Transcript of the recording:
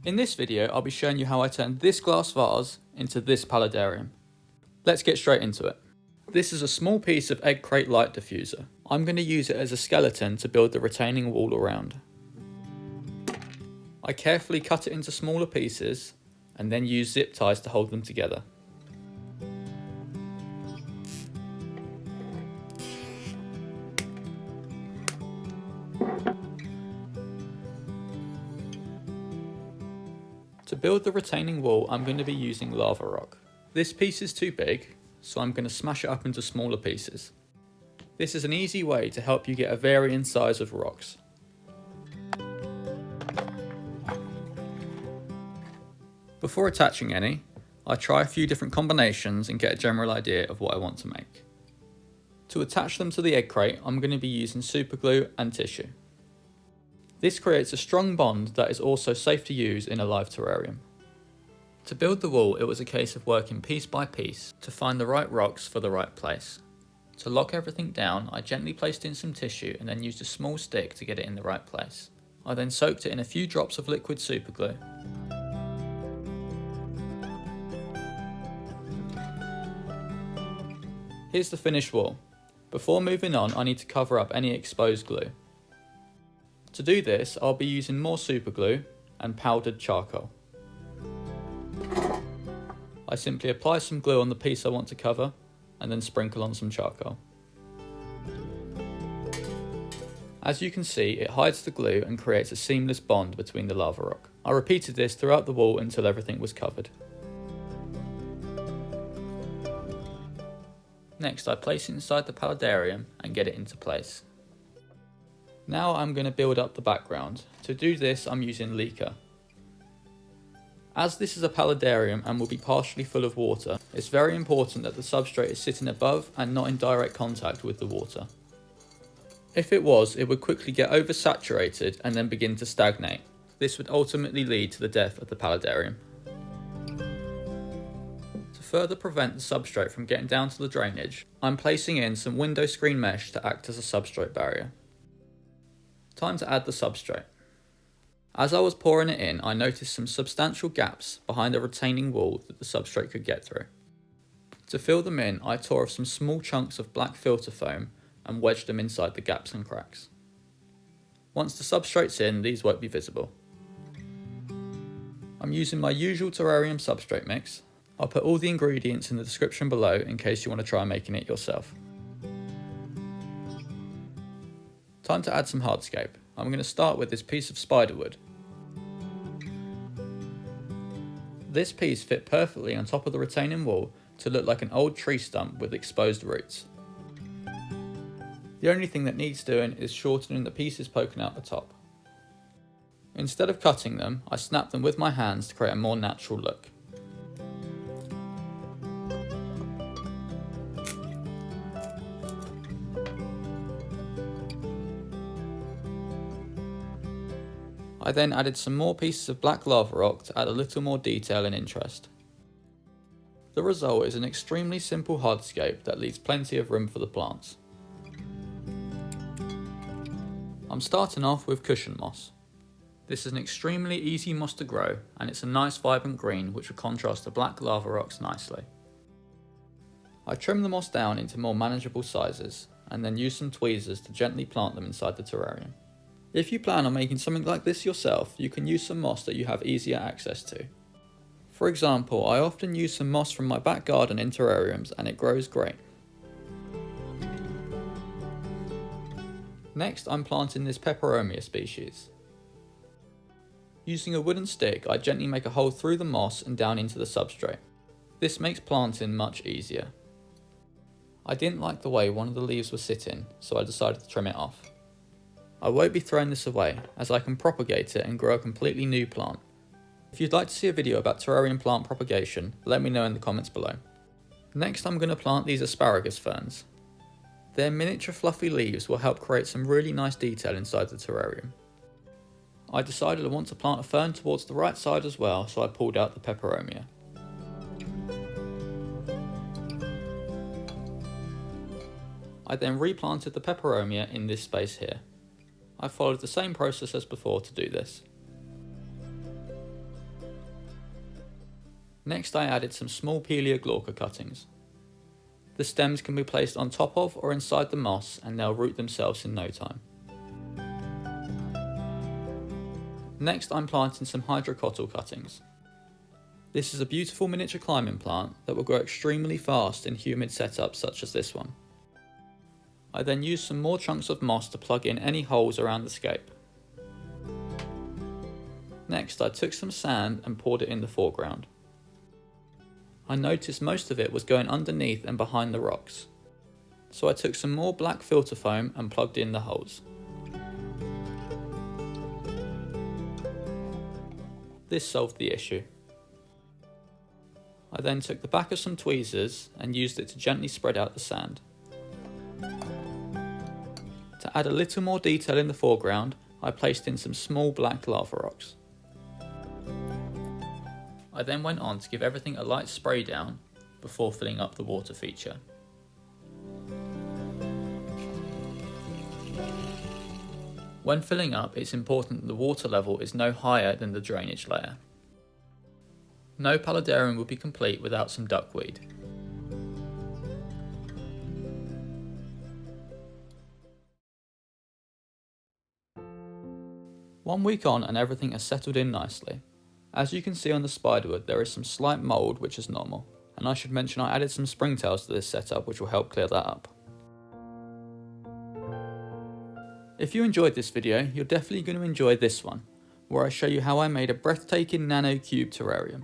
In this video, I'll be showing you how I turned this glass vase into this paludarium. Let's get straight into it. This is a small piece of egg crate light diffuser. I'm going to use it as a skeleton to build the retaining wall around. I carefully cut it into smaller pieces and then use zip ties to hold them together. To build the retaining wall, I'm going to be using lava rock. This piece is too big, so I'm going to smash it up into smaller pieces. This is an easy way to help you get a varying size of rocks. Before attaching any, I try a few different combinations and get a general idea of what I want to make. To attach them to the egg crate, I'm going to be using super glue and tissue. This creates a strong bond that is also safe to use in a live terrarium. To build the wall, it was a case of working piece by piece to find the right rocks for the right place. To lock everything down, I gently placed in some tissue and then used a small stick to get it in the right place. I then soaked it in a few drops of liquid super glue. Here's the finished wall. Before moving on, I need to cover up any exposed glue. To do this, I'll be using more super glue and powdered charcoal. I simply apply some glue on the piece I want to cover and then sprinkle on some charcoal. As you can see, it hides the glue and creates a seamless bond between the lava rock. I repeated this throughout the wall until everything was covered. Next, I place it inside the paludarium and get it into place. Now I'm going to build up the background. To do this, I'm using Leica. As this is a paludarium and will be partially full of water, it's very important that the substrate is sitting above and not in direct contact with the water. If it was, it would quickly get oversaturated and then begin to stagnate. This would ultimately lead to the death of the paludarium. To further prevent the substrate from getting down to the drainage, I'm placing in some window screen mesh to act as a substrate barrier. Time to add the substrate. As I was pouring it in, I noticed some substantial gaps behind the retaining wall that the substrate could get through. To fill them in, I tore off some small chunks of black filter foam and wedged them inside the gaps and cracks. Once the substrate's in, these won't be visible. I'm using my usual terrarium substrate mix. I'll put all the ingredients in the description below in case you want to try making it yourself. Time to add some hardscape. I'm going to start with this piece of spiderwood. This piece fit perfectly on top of the retaining wall to look like an old tree stump with exposed roots. The only thing that needs doing is shortening the pieces poking out the top. Instead of cutting them, I snapped them with my hands to create a more natural look. I then added some more pieces of black lava rock to add a little more detail and interest. The result is an extremely simple hardscape that leaves plenty of room for the plants. I'm starting off with cushion moss. This is an extremely easy moss to grow and it's a nice vibrant green which will contrast the black lava rocks nicely. I trim the moss down into more manageable sizes and then use some tweezers to gently plant them inside the terrarium. If you plan on making something like this yourself, you can use some moss that you have easier access to. For example, I often use some moss from my back garden in terrariums and it grows great. Next, I'm planting this Peperomia species. Using a wooden stick, I gently make a hole through the moss and down into the substrate. This makes planting much easier. I didn't like the way one of the leaves was sitting, so I decided to trim it off. I won't be throwing this away, as I can propagate it and grow a completely new plant. If you'd like to see a video about terrarium plant propagation, let me know in the comments below. Next, I'm going to plant these asparagus ferns. Their miniature fluffy leaves will help create some really nice detail inside the terrarium. I decided I want to plant a fern towards the right side as well, so I pulled out the Peperomia. I then replanted the Peperomia in this space here. I followed the same process as before to do this. Next I added some small Pilea Glauca cuttings. The stems can be placed on top of or inside the moss and they'll root themselves in no time. Next I'm planting some Hydrocotyle cuttings. This is a beautiful miniature climbing plant that will grow extremely fast in humid setups such as this one. I then used some more chunks of moss to plug in any holes around the scape. Next I took some sand and poured it in the foreground. I noticed most of it was going underneath and behind the rocks, so I took some more black filter foam and plugged in the holes. This solved the issue. I then took the back of some tweezers and used it to gently spread out the sand. To add a little more detail in the foreground, I placed in some small black lava rocks. I then went on to give everything a light spray down before filling up the water feature. When filling up, it's important that the water level is no higher than the drainage layer. No Paludarium would be complete without some Duckweed. One week on and everything has settled in nicely. As you can see on the spiderwood, there is some slight mould, which is normal, and I should mention I added some springtails to this setup which will help clear that up. If you enjoyed this video, you're definitely going to enjoy this one, where I show you how I made a breathtaking nano cube terrarium.